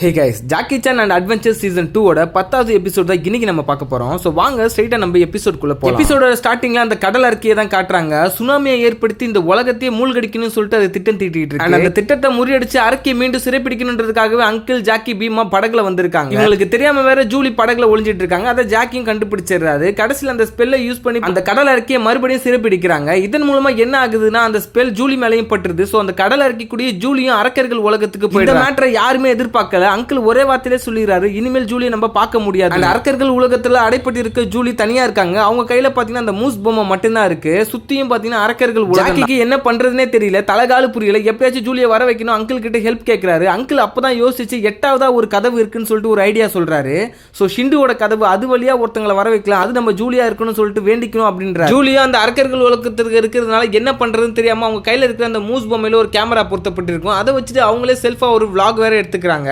Hey guys, Jackie Chan and adventure season 2ஓட 10வது episode தான் இன்னைக்கு நம்ம பார்க்க போறோம். ஸோ வாங்க ஸ்ட்ரைட்டா நம்ம எபிசோட்குள்ள போகலாம். எபிசோட ஸ்டார்டிங்ல அந்த கடல் அறிக்கையை தான் காட்டுறாங்க. சுனாமியை ஏற்படுத்தி இந்த உலகத்தையே மூழ்கடிக்கணும்னு சொல்லிட்டு அது திட்டம் தீட்டிட்டு இருக்கு. அந்த திட்டத்தை முறியடிச்சு அரக்கை மீண்டும் சிறைப்பிடிக்கணுன்றதுக்காகவே அங்கிள் ஜாக்கி பீமா படகுல வந்திருக்காங்க. இவங்களுக்கு தெரியாம வேற ஜூலி படகுல ஒளிஞ்சிட்டு இருக்காங்க. அதை ஜாக்கியும் கண்டுபிடிச்சிடுறாரு. கடைசியில் அந்த ஸ்பெல்லை யூஸ் பண்ணி அந்த கடல் அறிக்கையை மறுபடியும் சிறைப்பிடிக்கிறாங்க. இதன் மூலமா என்ன ஆகுதுன்னா அந்த ஸ்பெல் ஜூலி மேலையும் பட்டுருது. ஸோ அந்த கடல் அறிக்கைக்கூடிய ஜூலியும் அரக்கர்கள் உலகத்துக்கு போய் இந்த மேட்டரை யாருமே எதிர்பார்க்கல. அங்கிள் ஒரே வார்த்தையிலே சொல்லிடுறாரு, இனிமேல் ஜூலியை நம்ம பார்க்க முடியாது. அந்த அரக்கர்கள் உலகத்துல அடைப்பட்டு இருக்க ஜூலி தனியா இருக்காங்க. அவங்க கையில பாத்தீங்கன்னா அந்த மூஸ் பொம்மை மட்டும்தான் இருக்கு. சுத்தியும் பாத்தீங்கன்னா அரக்கர்கள் உலகத்துக்கு என்ன பண்றதுனே தெரியல, தலகாலு புரியல. எப்பயாச்சும் ஜூலியை வர வைக்கணும். அங்கிள் கிட்ட ஹெல்ப் கேட்கிறாரு. அங்கிள் அப்பதான் யோசிச்சு 8ஆவதா ஒரு கதவு இருக்குன்னு சொல்லிட்டு ஒரு ஐடியா சொல்றாரு. சோ ஷிண்டுவோட கதவு, அது வழியா ஒருத்தங்களை வர வைக்கலாம், அது நம்ம ஜூலியா இருக்கணும்னு சொல்லிட்டு வேண்டிக்கணும் அப்படின்ற. ஜூலியா அந்த அரக்கர்கள் உலகத்திற்கு இருக்கிறதுனால என்ன பண்றதுன்னு தெரியாம அவங்க கையில இருக்கிற அந்த மூஸ் பொம்மையில ஒரு கேமரா பொருத்தப்பட்டு இருக்கும். அதை வச்சுட்டு அவங்களே செல்ஃபா ஒரு vlog வேற எடுத்துக்கிறாங்க.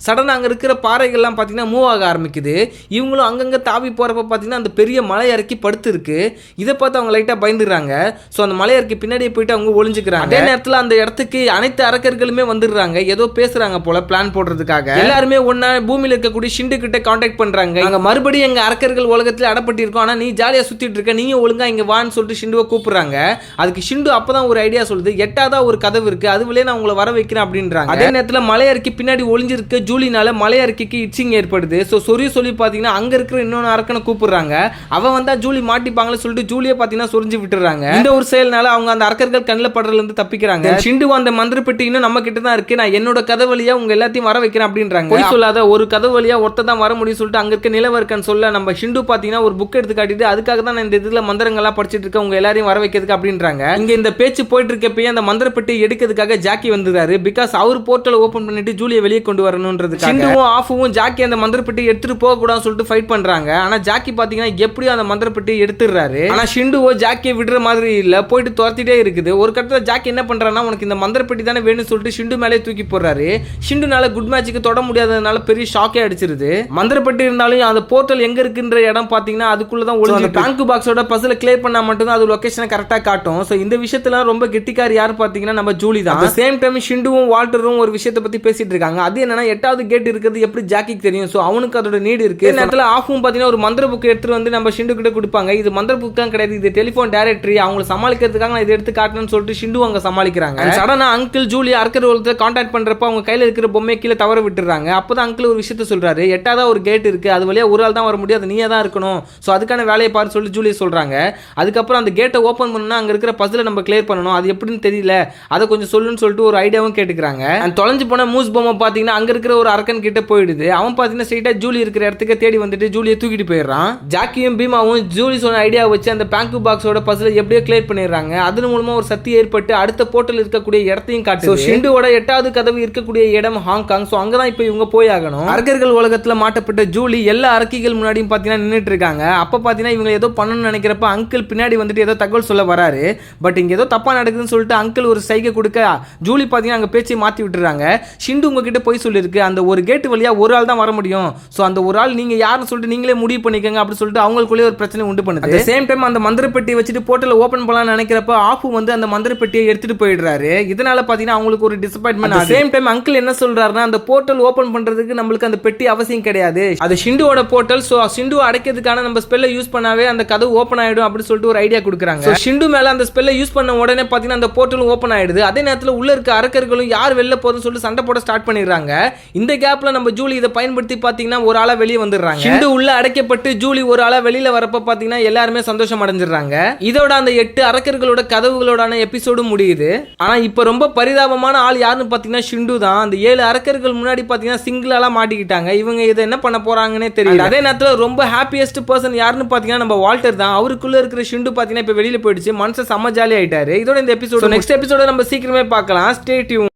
சடனா அங்க இருக்கிற பாறைகள்லாம் பார்த்தீங்கன்னா மூவ் ஆக ஆரம்பிக்குது. இவங்களும் அங்கங்க தாவி போறப்ப பார்த்தீங்கன்னா அந்த பெரிய மலை இறக்கி படுத்து இருக்கு. இதை பார்த்து அவங்க லைட்டா பயந்துடுறாங்க. ஸோ அந்த மலை இறக்கி பின்னாடியே போயிட்டு அவங்க ஒளிஞ்சுக்கிறாங்க. அதே நேரத்தில் அந்த இடத்துக்கு அனைத்து அரக்கர்களுமே வந்துடுறாங்க. ஏதோ பேசுறாங்க போல பிளான் போடுறதுக்காக. எல்லாருமே ஒன்னா பூமியில இருக்கக்கூடிய ஷிண்டு கிட்ட கான்டாக்ட் பண்றாங்க. அங்க மறுபடியும் எங்க அரக்கர்கள் உலகத்தில் அடப்பட்டு இருக்கோம், ஆனா நீ ஜாலியா சுத்திட்டு இருக்க, நீங்க ஒழுங்கா இங்க வான்னு சொல்லிட்டு ஷிண்டுவை கூப்பிடுறாங்க. அதுக்கு ஷிண்டு அப்பதான் ஒரு ஐடியா சொல்லுது, 8ஆவதா ஒரு கதவு இருக்கு, அது வழியே நான் உங்களை வர வைக்கிறேன் அப்படின்றாங்க. அதே நேரத்தில் மலை இறக்கி பின்னாடி ஒளிஞ்சிருக்க ஜூலினால மலை இறக்கிக்கு இட்சிங் ஏற்படுது. ஸோ சொல்லி பார்த்தீங்கன்னா அங்க இருக்கிற இன்னொன்று அரக்கனை கூப்பிடுறாங்க. அவன் வந்தா ஜூலி மாட்டிப்பாங்கன்னு சொல்லிட்டு ஜூலியை பார்த்தீங்கன்னா சொரிஞ்சு விட்டுறாங்க. இந்த ஒரு செயல்னால அவங்க அந்த அரக்கர்கள் கண்ணில் படுறதுல இருந்து தப்பிக்கிறாங்க. ஷிண்டு அந்த மந்திர பெட்டி இன்னும் நம்ம கிட்ட தான் இருக்கு, நான் என்னோட கதை வழியா உங்க எல்லாத்தையும் வர வைக்கிறேன் அப்படின்றாங்க. போய் சொல்லாத, ஒரு கதை வழியா ஒருத்த தான் வர முடியும் சொல்லிட்டு அங்க இருக்க நிலவர்க்கன்னு சொல்ல நம்ம ஷிண்டு பார்த்தீங்கன்னா ஒரு புக் எடுத்து காட்டிட்டு அதுக்காக தான் நான் இந்த இதுல மந்திரங்கள்லாம் படிச்சுட்டு இருக்கேன் உங்க எல்லாரையும் வர வைக்கிறதுக்கு அப்படின்றாங்க. இங்க இந்த பேச்சு போயிட்டு இருக்கப்பயே அந்த மந்திர பெட்டி எடுக்கிறதுக்காக ஜாக்கி வந்துறாரு. பிகாஸ் அவர் போர்ட்டல் ஓபன் பண்ணிட்டு ஜூலியை வெளியே கொண்டு வரணும்ன்றதுக்காக. ஷிண்டுவும் ஆஃபுவும் ஜாக்கி அந்த மந்திரப்பெட்டி எடுத்துட்டு போக கூடாதுன்னு சொல்லிட்டு ஃபைட் பண்றாங்க. ஆனா ஜாக்கி பாத்தீங்கன்னா எப்படியும் அந்த மந்திரப்பெட்டி எடுத்துறாரு. ஆனா ஷிண்டுவோ ஜாக்கியை விடுற மாதிரி இல்ல, போயிட்டு துரத்திட்டே இருக்குது. ஒரு கட்டத்துல ஜாக்கி என்ன பண்றான்னா, உனக்கு இந்த மந்திரப்பெட்டி தானே வேணும்னு சொல்லிட்டு ஷிண்டு மேலே தூக்கி போடுறாரு. ஷிண்டுனால குட் மேட்சுக்கு தொட முடியாததுனால பெரிய ஷாக்கே அடிச்சிருது. மந்திரப்பெட்டி இருந்தாலும் அந்த போர்ட்டல் எங்க இருக்குன்ற இடம் பாத்தீங்கன்னா அதுக்குள்ளதான் ஒளிஞ்சு பேங்க் பாக்ஸோட பசில கிளியர் பண்ணா மட்டும்தான் அது லொகேஷனை கரெக்டா காட்டும். சோ இந்த விஷயத்துல ரொம்ப கெட்டிக்கார் யாரு பாத்தீங்கன்னா நம்ம ஜூலி தான். சேம் டைம் ஷிண்டுவும் வால்டரும் ஒரு விஷயத்தை பத்தி பேசிட்டு இருக்காங்க. அது என்னன்னா 8ஆவது கேட் இருக்கிறது எப்படி ஜாக்கிக்கு தெரியும். சோ அவனுக்கு அதோட நீடு இருக்கு. இந்த நேரத்துல ஆஃபும் பாத்தீங்கன்னா ஒரு மந்திர புக் எடுத்துட்டு வந்து நம்ம ஷிண்டு கிட்ட கொடுப்பாங்க. இது மந்திர புக் தான் கிடையாது, இது டெலிபோன் டைரக்டரி. அவங்க சமாளிக்கிறதுக்காக நான் இதை எடுத்து காட்டணும்னு சொல்லிட்டு ஷிண்டு அங்க சமாளிக்கிறாங்க. சடனா அங்கிள் ஜூலி அரக்கர் உலகத்துல கான்டாக்ட் பண்றப்ப அவங்க கையில இருக்கிற பொம்மை கீழே தவற விட்டுறாங்க. அப்பதான் அங்கிள் ஒரு விஷயத்த சொல்றாரு, 8ஆவதா ஒரு கேட் இருக்கு, அது வழியா ஒரு ஆள் தான் வர முடியாது, நீயே தான் இருக்கணும். சோ அதுக்கான வேலையை பாரு சொல்லி ஜூலி சொல்றாங்க. அதுக்கப்புறம் அந்த கேட்டை ஓபன் பண்ணா அங்க இருக்கிற பசில நம்ம கிளியர் பண்ணணும், அது எப்படின்னு தெரியல, அதை கொஞ்சம் சொல்லுன்னு சொல்லிட்டு ஒரு ஐடியாவும் கேட்டுக்கிறாங்க. தொலைஞ்சு போன மூஸ் பொம்மை பாத்தீங்கன்னா அங்க இருக்கிற ஒரு அரக்கன் கிட்ட போயிடுது. அவன் பாத்தீங்கன்னா ஸ்ட்ரைட்டா ஜூலி இருக்கிற இடத்துக்கு தேடி வந்துட்டு ஜூலியை தூக்கிட்டு போயிடுறான். ஜாக்கியும் பீமாவும் ஜூலி சொன்ன ஐடியா வச்சு அந்த பேங்க் பாக்ஸோட பசில எப்படியோ கிளியர் பண்ணிடுறாங்க. அதன் மூலமா ஒரு சக்தி ஏற்பட்டு அடுத்த போர்ட்டல் இருக்கக்கூடிய இடத்தையும் காட்டுது. ஷிண்டுவோட 8ஆவது கதவு இருக்கக்கூடிய இடம் ஹாங்காங். சோ அங்கதான் இப்ப இவங்க போய் ஆகணும். அரக்கர்கள் உலகத்துல மாட்டப்பட்ட ஜூலி எல்லா அரக்கிகள் முன்னாடியும் பாத்தீங்கன்னா நின்னுட்டு இருக்காங்க. அப்ப பாத்தீங்கன்னா இவங்க ஏதோ பண்ணணும்னு நினைக்கிறப்ப அங்கிள் பின்னாடி வந்துட்டு ஏதோ தகவல் சொல்ல வராரு. பட் இங்க ஏதோ தப்பா நடக்குதுன்னு சொல்லிட்டு அங்கிள் ஒரு சைகை கொடுக்க ஜூலி பாத்தீங்கன்னா அங்க பேச்சை மாத்தி விட்டுறாங்க. ஷிண்டு உங்ககிட்ட போய் சொல்லிருக்கு, அந்த ஒரு கேட் வழியா ஒரு ஆள் தான் வர முடியும். சோ அந்த ஒரு ஆள் நீங்க யாருன்னு சொல்லிட்டு நீங்களே முடிவு பண்ணிக்கங்க அப்படி சொல்லிட்டு அவங்களுக்குள்ளே ஒரு பிரச்சனை உண்டு பண்ணுது. அட் சேம் டைம் அந்த மந்திரப்பெட்டியை வச்சுட்டு போர்ட்டல் ஓபன் பண்ணலாம்னு நினைக்கிறப்ப ஆஃபு வந்து அந்த மந்திரப்பெட்டியை எடுத்துட்டு போயிடுறாரு. இதனால பாத்தீங்கன்னா அவங்களுக்கு ஒரு disappointment. At same time uncle என்ன சொல்றாருன்னா, அந்த போர்ட்டல் ஓபன் பண்றதுக்கு நம்மளுக்கு அந்த பெட்டி அவசியம் கிடையாது, அது ஷிண்டுவோட போர்ட்டல். சோ ஷிண்டு அடைக்கிறதுக்கான நம்ம ஸ்பெல்லை யூஸ் பண்ணாவே அந்த கதவு ஓபன் ஆயிடும் அப்படி சொல்லிட்டு ஒரு ஐடியா கொடுக்குறாங்க. ஷிண்டு மேல அந்த ஸ்பெல்லை யூஸ் பண்ண உடனே பாத்தீங்கன்னா அந்த போர்ட்டலும் ஓபன் ஆயிடுது. அதே நேரத்தில் உள்ள இருக்க அரக்கர்களும் யார் வெளில போறதுன்னு சொல்லிட்டு சண்டை போட ஸ்டார்ட் பண்ணிடுறாங்க. இந்த கேப்ல நம்ம ஜூலி இதை பயன்படுத்தி பாத்தீங்கன்னா ஒரு ஆளா வெளியே வந்துடுறாங்க. ஷிண்டு உள்ள அடைக்கப்பட்டு ஜூலி ஒரு ஆளா வெளியில வரப்ப பாத்தீங்கன்னா எல்லாருமே சந்தோஷம் அடைஞ்சிடறாங்க. இதோட அந்த 8 அரக்கர்களோட கதவுகளோட எபிசோடு முடியுது. ஆனா இப்ப ரொம்ப பரிதாபமான ஆள் யாருன்னு பாத்தீங்கன்னா ஷிண்டு தான். அந்த 7 அரக்கர்கள் முன்னாடி பாத்தீங்கன்னா சிங்கிளால மாட்டிக்கிட்டாங்க. இவங்க இதை என்ன பண்ண போறாங்கன்னே தெரியல. அதே நேரத்தில் ரொம்ப ஹாப்பியஸ்ட் பர்சன் யாருன்னு பாத்தீங்கன்னா நம்ம வால்டர் தான். அவருக்குள்ள இருக்கிற ஷிண்டு பாத்தீங்கன்னா இப்ப வெளியில போயிடுச்சு. மனசு செம்ம ஜாலி ஆயிட்டாரு. இதோட இந்த எபிசோட் நெக்ஸ்ட் எபிசோட நம்ம சீக்கிரமே பார்க்கலாம். Stay tune.